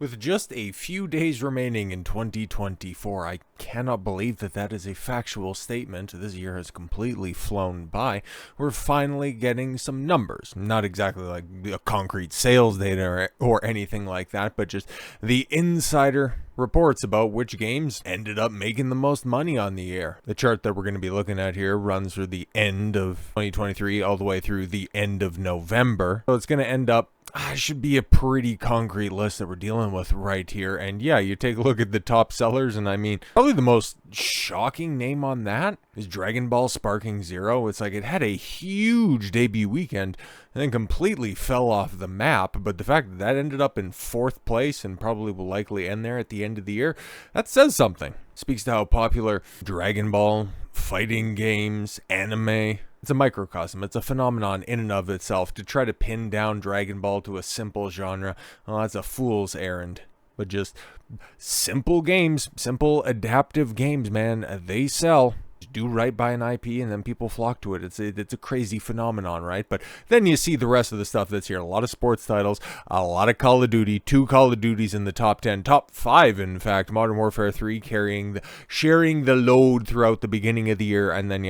With just a few days remaining in 2024, I cannot believe that that is a factual statement. This year has completely flown by. We're finally getting some numbers. Not exactly like a concrete sales data or anything like that, but just the insider reports about which games ended up making the most money on the year. The chart that we're going to be looking at here runs through the end of 2023 all the way through the end of November. So it's going to end up should be a pretty concrete list that we're dealing with right here. And yeah, you take a look at the top sellers, and I mean, probably the most shocking name on that is Dragon Ball Sparking Zero. It's like it had a huge debut weekend and then completely fell off the map. But the fact that that ended up in 4th place and probably will likely end there at the end of the year, that says something. Speaks to how popular Dragon Ball, fighting games, anime, it's a microcosm. It's a phenomenon in and of itself. To try to pin down Dragon Ball to a simple genre, well, that's a fool's errand. But just simple games, simple adaptive games, man, they sell. Do right by an IP and then people flock to it. It's a crazy phenomenon, right? But then you see the rest of the stuff that's here. A lot of sports titles, a lot of Call of Duty, 2 Call of Duties in the top 10, top 5 in fact. Modern Warfare 3 sharing the load throughout the beginning of the year, and then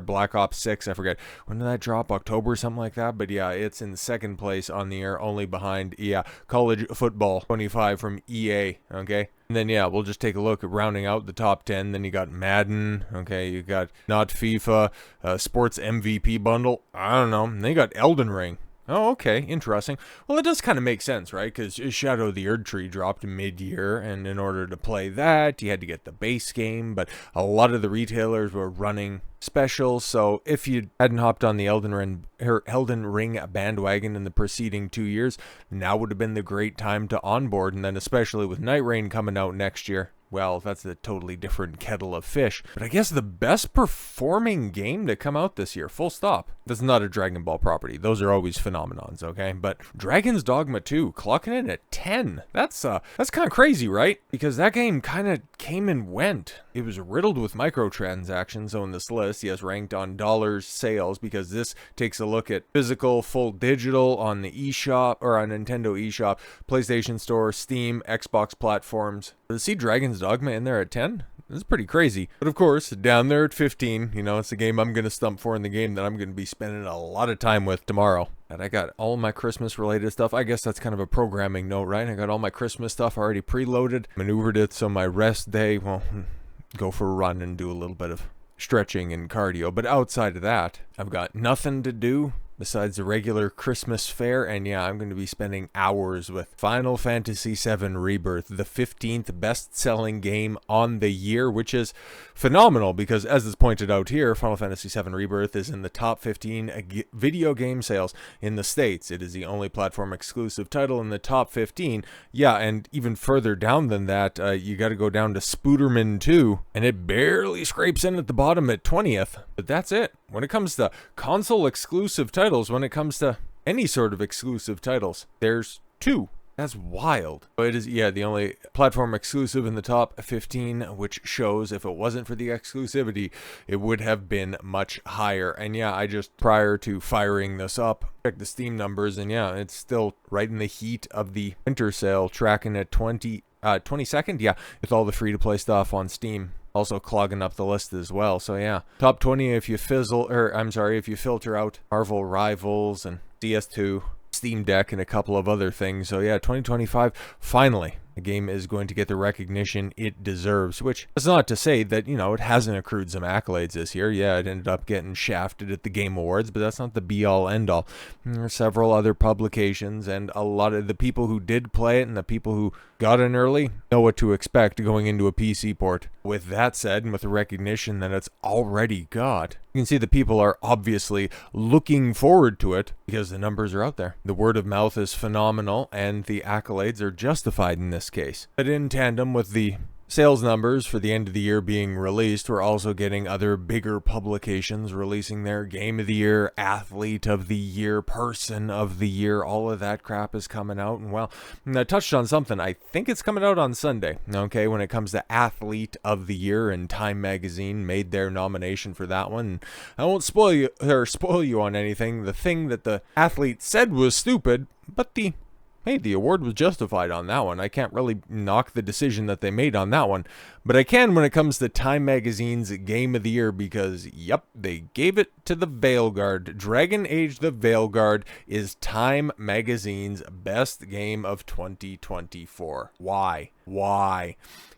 Black Ops 6. I forget when did that drop, October or something like that. But yeah, it's in 2nd place on the year, only behind college football 25 from EA. Okay. And then, yeah, we'll just take a look at rounding out the top 10. Then you got Madden, okay, you got not FIFA, Sports MVP bundle, I don't know. And then you got Elden Ring. Oh, okay, interesting. Well, it does kind of make sense, right? Because Shadow of the Erdtree dropped mid-year, and in order to play that, you had to get the base game, but a lot of the retailers were running specials, so if you hadn't hopped on the Elden Ring bandwagon in the preceding 2 years, now would have been the great time to onboard, and then especially with Night Rain coming out next year. Well, that's a totally different kettle of fish. But I guess the best performing game to come out this year, full stop. That's not a Dragon Ball property. Those are always phenomenons, okay? But Dragon's Dogma 2, clocking in at 10. That's kind of crazy, right? Because that game kind of came and went. It was riddled with microtransactions, so in this list, yes, ranked on dollars sales, because this takes a look at physical, full digital on the eShop, or on Nintendo eShop, PlayStation Store, Steam, Xbox platforms. To see Dragon's Dogma in there at 10? This is pretty crazy. But of course, down there at 15, you know, it's the game I'm going to stump for, in the game that I'm going to be spending a lot of time with tomorrow. And I got all my Christmas related stuff. I guess that's kind of a programming note, right? I got all my Christmas stuff already preloaded, maneuvered it so my rest day, well, go for a run and do a little bit of stretching and cardio. But outside of that, I've got nothing to do besides the regular Christmas fare, and yeah, I'm going to be spending hours with Final Fantasy VII Rebirth, the 15th best-selling game on the year, which is phenomenal because, as is pointed out here, Final Fantasy VII Rebirth is in the top 15 video game sales in the States. It is the only platform-exclusive title in the top 15. Yeah, and even further down than that, you got to go down to Spooderman 2, and it barely scrapes in at the bottom at 20th, but that's it. When it comes to console-exclusive titles, when it comes to any sort of exclusive titles, there's 2. That's wild. It is, yeah, the only platform exclusive in the top 15, which shows if it wasn't for the exclusivity, it would have been much higher. And yeah, I just, prior to firing this up, checked the Steam numbers, and yeah, it's still right in the heat of the winter sale, tracking at 22nd, yeah, with all the free-to-play stuff on Steam. Also clogging up the list as well. So yeah, top 20 if you if you filter out Marvel Rivals and CS2, Steam Deck, and a couple of other things. So yeah, 2025, finally, the game is going to get the recognition it deserves, which is not to say that, you know, it hasn't accrued some accolades this year. Yeah, it ended up getting shafted at the Game Awards, but that's not the be-all, end-all. There are several other publications, and a lot of the people who did play it and the people who got in early know what to expect going into a PC port. With that said, and with the recognition that it's already got, you can see the people are obviously looking forward to it because the numbers are out there. The word of mouth is phenomenal, and the accolades are justified in this case. But in tandem with the sales numbers for the end of the year being released, we're also getting other bigger publications releasing their Game of the Year, Athlete of the Year, Person of the Year. All of that crap is coming out. And well, I touched on something. I think it's coming out on Sunday, okay, when it comes to Athlete of the Year, and Time Magazine made their nomination for that one. I won't spoil you on anything. The thing that the athlete said was stupid, but the hey, the award was justified on that one. I can't really knock the decision that they made on that one, but I can when it comes to Time Magazine's Game of the Year because, yep, they gave it to the Veilguard. Dragon Age the Veilguard is Time Magazine's best game of 2024. Why?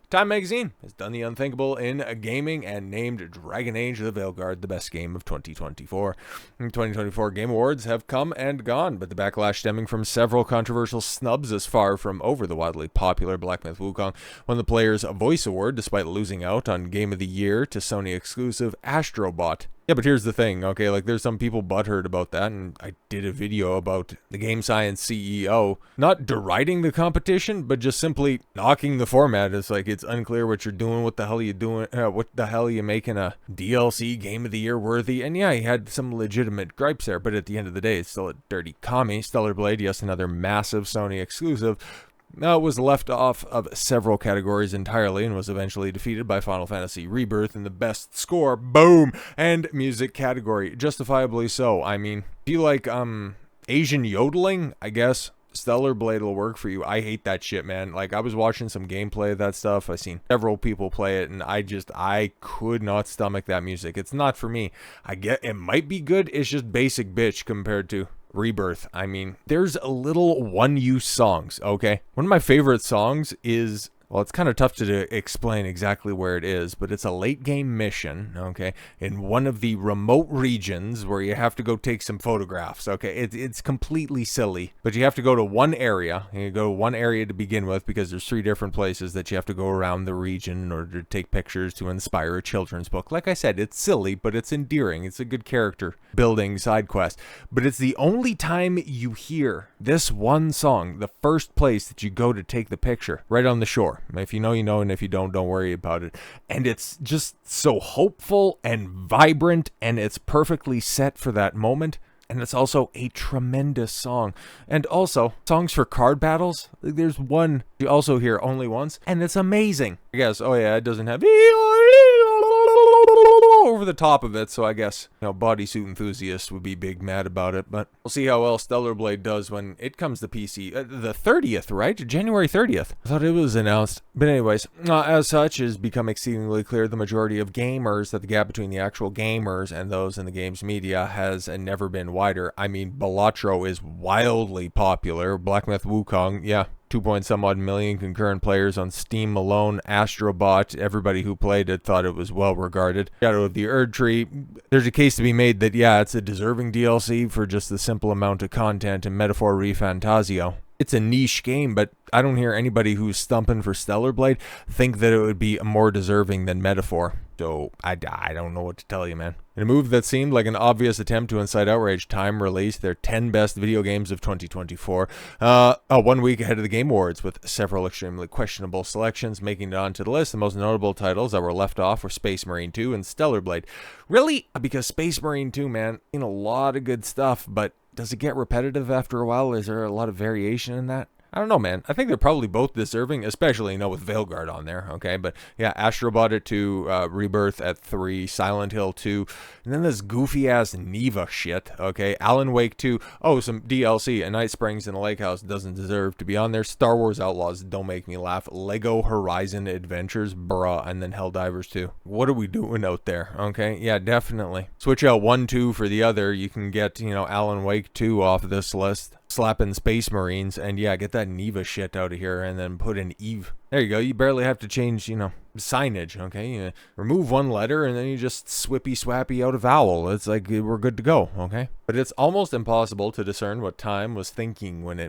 Time Magazine has done the unthinkable in gaming and named Dragon Age the Veilguard the best game of 2024. 2024 Game Awards have come and gone, but the backlash stemming from several controversial snubs is far from over. The wildly popular Black Myth Wukong won the Player's Voice Award despite losing out on Game of the Year to Sony exclusive Astrobot. Yeah, but here's the thing, okay, like there's some people butthurt about that, and I did a video about the Game Science CEO not deriding the competition, but just simply knocking the format. It's like, it's unclear what you're doing, what the hell are you doing, what the hell are you making a DLC Game of the Year worthy? And yeah, he had some legitimate gripes there, but at the end of the day, it's still a dirty commie. Stellar Blade, yes, another massive Sony exclusive, was left off of several categories entirely and was eventually defeated by Final Fantasy Rebirth in the best score, boom, and music category. Justifiably so. I mean, do you like Asian yodeling? I guess Stellar Blade will work for you. I hate that shit, man. Like, I was watching some gameplay of that stuff. I seen several people play it, and I could not stomach that music. It's not for me. I get it might be good. It's just basic bitch compared to Rebirth. I mean, there's a little one-use songs, okay? One of my favorite songs is, well, it's kind of tough to explain exactly where it is, but it's a late game mission, okay, in one of the remote regions where you have to go take some photographs, okay? It's completely silly, but you have to go to one area. You go to one area to begin with because there's 3 different places that you have to go around the region in order to take pictures to inspire a children's book. Like I said, it's silly, but it's endearing. It's a good character building side quest, but it's the only time you hear this one song, the first place that you go to take the picture, right on the shore. If you know, you know, and if you don't worry about it. And it's just so hopeful and vibrant, and it's perfectly set for that moment. And it's also a tremendous song. And also, songs for card battles, there's one you also hear only once, and it's amazing. I guess, oh yeah, it doesn't have over the top of it, so I guess, you know, bodysuit enthusiasts would be big mad about it, but we'll see how well Stellar Blade does when it comes to PC. The 30th, right? January 30th. I thought it was announced. But anyways, as such, it has become exceedingly clear the majority of gamers that the gap between the actual gamers and those in the games media has never been wider. I mean, Balatro is wildly popular. Black Myth Wukong, yeah. 2 some odd million concurrent players on Steam alone. Astrobot, everybody who played it thought it was well regarded. Shadow of the Erd Tree, there's a case to be made that, yeah, it's a deserving DLC for just the simple amount of content in Metaphor ReFantasio. It's a niche game, but I don't hear anybody who's stumping for Stellar Blade think that it would be more deserving than Metaphor. So I don't know what to tell you, man. In a move that seemed like an obvious attempt to incite outrage, Time released their 10 best video games of 2024, 1 week ahead of the Game Awards, with several extremely questionable selections making it onto the list. The most notable titles that were left off were Space Marine 2 and Stellar Blade. Really? Because Space Marine 2, man, a lot of good stuff, but does it get repetitive after a while? Is there a lot of variation in that? I don't know, man. I think they're probably both deserving, especially, you know, with Veilguard on there, okay? But yeah, Astrobot at 2, Rebirth at 3, Silent Hill 2, and then this goofy-ass Neva shit, okay? Alan Wake 2, oh, some DLC, A Night Springs in a Lake House doesn't deserve to be on there. Star Wars Outlaws, don't make me laugh. Lego Horizon Adventures, bruh, and then Helldivers 2. What are we doing out there, okay? Yeah, definitely. Switch out 1, 2 for the other. You can get, you know, Alan Wake 2 off this list. Slapping Space Marines, and yeah, get that Neva shit out of here, and then put in Eve. There you go. You barely have to change, you know, signage, okay? You remove one letter, and then you just swappy out a vowel. It's like, we're good to go, okay? But it's almost impossible to discern what Time was thinking when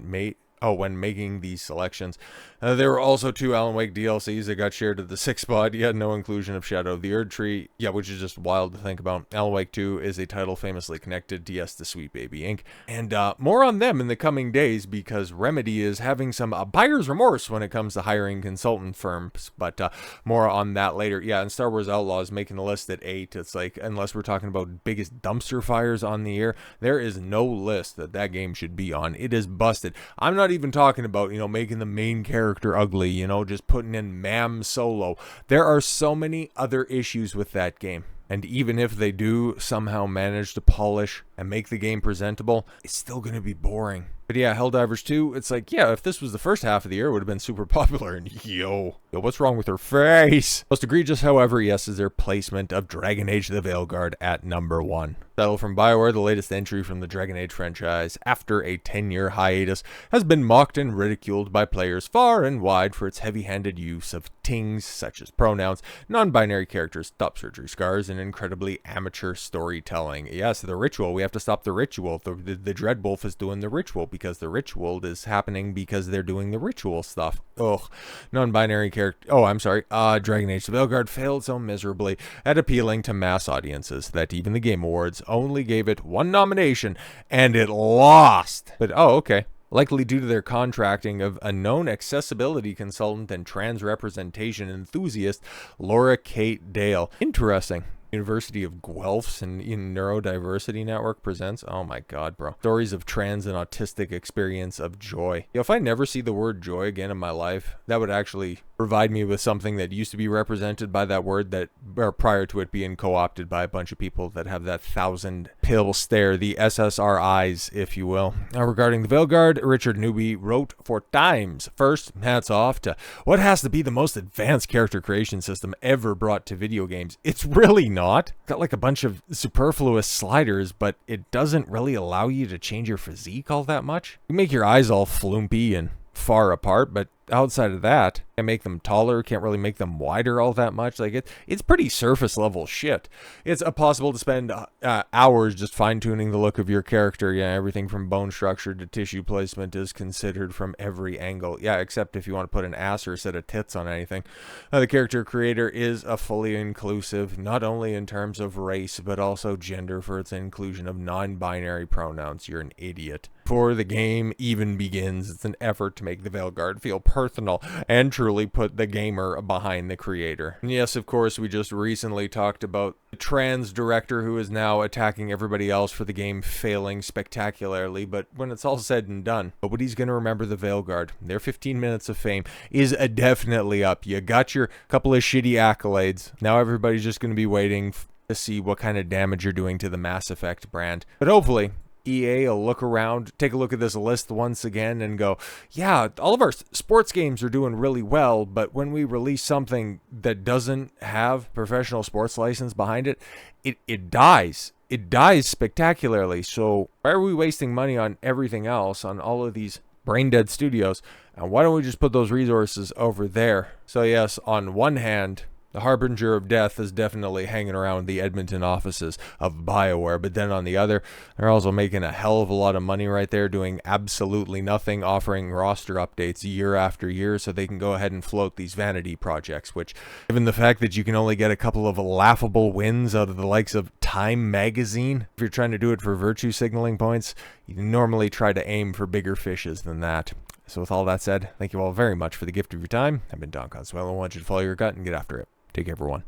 when making these selections. There were also 2 Alan Wake DLCs that got shared at the 6th spot. You had no inclusion of Shadow of the Erd Tree, yeah, which is just wild to think about. Alan Wake 2 is a title famously connected to Yes, the Sweet Baby Inc. And more on them in the coming days, because Remedy is having some buyer's remorse when it comes to hiring consultant firms, but more on that later. Yeah, and Star Wars Outlaws making the list at 8. It's like, unless we're talking about biggest dumpster fires on the year, there is no list that game should be on. It is busted. I'm not even talking about, you know, making the main character ugly, you know, just putting in Mam Solo. There are so many other issues with that game. And even if they do somehow manage to polish and make the game presentable, it's still going to be boring. But yeah, Helldivers 2, it's like, yeah, if this was the first half of the year, it would have been super popular. And yo, what's wrong with her face? Most egregious, however, yes, is their placement of Dragon Age the Veilguard at number 1. Title from BioWare, the latest entry from the Dragon Age franchise, after a 10-year hiatus, has been mocked and ridiculed by players far and wide for its heavy-handed use of tings such as pronouns, non-binary characters, top surgery scars, and incredibly amateur storytelling. Yes, the ritual. We have to stop the ritual. The Dreadwolf is doing the ritual because the ritual is happening because they're doing the ritual stuff. Ugh. Non-binary character. Oh, I'm sorry. Dragon Age the Veilguard failed so miserably at appealing to mass audiences that even the Game Awards only gave it 1 nomination, and it lost. But, oh, okay. Likely due to their contracting of a known accessibility consultant and trans representation enthusiast, Laura Kate Dale. Interesting. University of Guelphs and Neurodiversity Network presents. Oh my god, bro. Stories of trans and autistic experience of joy. If I never see the word joy again in my life, that would actually provide me with something that used to be represented by that word that, or prior to it being co-opted by a bunch of people that have that 1,000-pill stare, the SSRIs, if you will. Now, regarding the Veilguard, Richard Newby wrote for Times. First, hats off to what has to be the most advanced character creation system ever brought to video games. It's really not. Got like a bunch of superfluous sliders, but it doesn't really allow you to change your physique all that much. You make your eyes all flumpy and far apart, but outside of that, can't make them taller, can't really make them wider all that much. Like it's pretty surface level shit. It's possible to spend hours just fine tuning the look of your character. Yeah, everything from bone structure to tissue placement is considered from every angle. Yeah, except if you want to put an ass or a set of tits on anything. The character creator is a fully inclusive, not only in terms of race, but also gender for its inclusion of non-binary pronouns. You're an idiot. Before the game even begins, it's an effort to make the Veilguard feel personal and truly put the gamer behind the creator. And yes, of course, we just recently talked about the trans director who is now attacking everybody else for the game failing spectacularly, but when it's all said and done, nobody's going to remember the Veilguard. Their 15 minutes of fame is definitely up. You got your couple of shitty accolades. Now everybody's just going to be waiting to see what kind of damage you're doing to the Mass Effect brand. But hopefully EA will look around, take a look at this list once again and go, yeah, all of our sports games are doing really well, but when we release something that doesn't have professional sports license behind it, it dies. It dies spectacularly. So why are we wasting money on everything else, on all of these brain dead studios? And why don't we just put those resources over there? So yes, on one hand, the harbinger of death is definitely hanging around the Edmonton offices of BioWare, but then on the other, they're also making a hell of a lot of money right there, doing absolutely nothing, offering roster updates year after year so they can go ahead and float these vanity projects, which, given the fact that you can only get a couple of laughable wins out of the likes of Time magazine, if you're trying to do it for virtue signaling points, you normally try to aim for bigger fishes than that. So with all that said, thank you all very much for the gift of your time. I've been Don Consuelo. I want you to follow your gut and get after it. Take care, everyone.